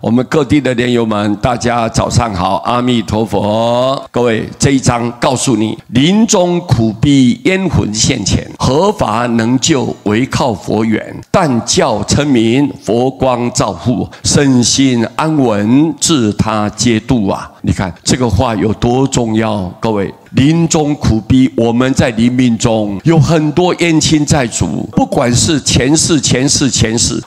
我们各地的莲友们，大家早上好，阿弥陀佛。各位，这一章告诉你：临终苦逼冤魂现前，何法能救？唯靠佛缘。但教称名，佛光照护，身心安稳，自他皆度啊！你看这个话有多重要，各位。临终苦逼，我们在临命中有很多冤亲债主，不管是前世、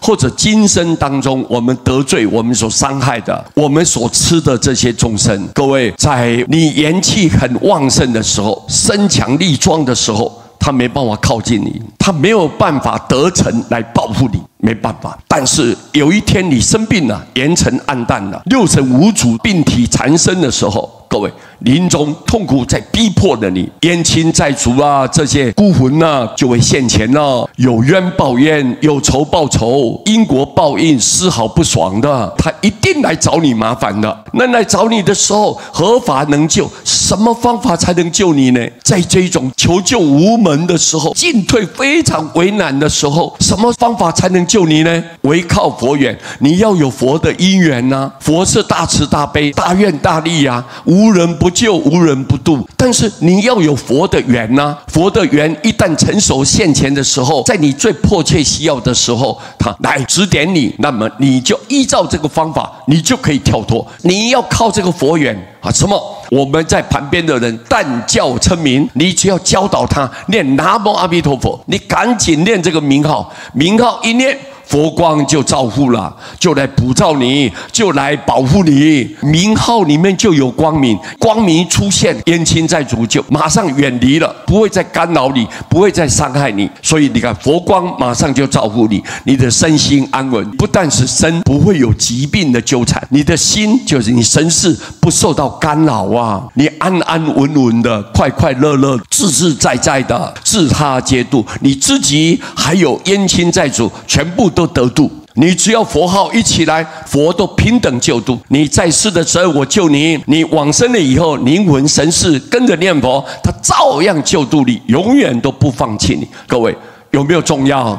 或者今生当中我们得罪、我们所伤害的、我们所吃的这些众生。各位，在你元气很旺盛的时候、身强力壮的时候，他没办法靠近你，他没有办法得逞来保护你，没办法。但是有一天你生病了，元辰暗淡了，六神无主，病体缠身的时候，各位，临终痛苦在逼迫着你，冤亲债主啊，这些孤魂啊，就会现前了。有冤报冤，有仇报仇，因果报应丝毫不爽的，他一定来找你麻烦的。那来找你的时候，何法能救？什么方法才能救你呢？在这种求救无门的时候，进退非常为难的时候，什么方法才能救你呢？唯靠佛缘，你要有佛的因缘啊。佛是大慈大悲、大愿大力啊，无人不救，无人不渡。但是你要有佛的缘啊，佛的缘一旦成熟现前的时候，在你最迫切需要的时候，他来指点你，那么你就依照这个方法，你就可以跳脱。你要靠这个佛缘啊，什么？我们在旁边的人但教称名，你只要教导他念南无阿弥陀佛，你赶紧念这个名号，名号一念，佛光就照护了，就来普照你，就来保护你。名号里面就有光明，光明出现，冤亲债主就马上远离了，不会再干扰你，不会再伤害你。所以你看，佛光马上就照顾你，你的身心安稳。不但是身不会有疾病的纠缠，你的心就是你神识不受到干扰啊，你安安稳稳的，快快乐乐，自自在在的，自他皆度。你自己还有冤亲债主，全部都得度。你只要佛号一起来，佛都平等救度。你在世的时候我救你，你往生了以后，灵魂神识跟着念佛，他照样救度你，永远都不放弃你。各位，有没有重要？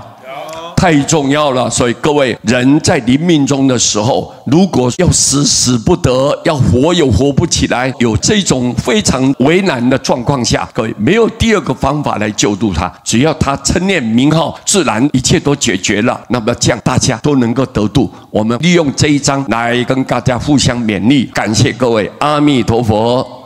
太重要了。所以各位，人在临命中的时候，如果要死死不得，要活又活不起来，有这种非常为难的状况下，各位没有第二个方法来救度他，只要他称念名号，自然一切都解决了。那么这样大家都能够得度。我们利用这一章来跟大家互相勉励，感谢各位，阿弥陀佛。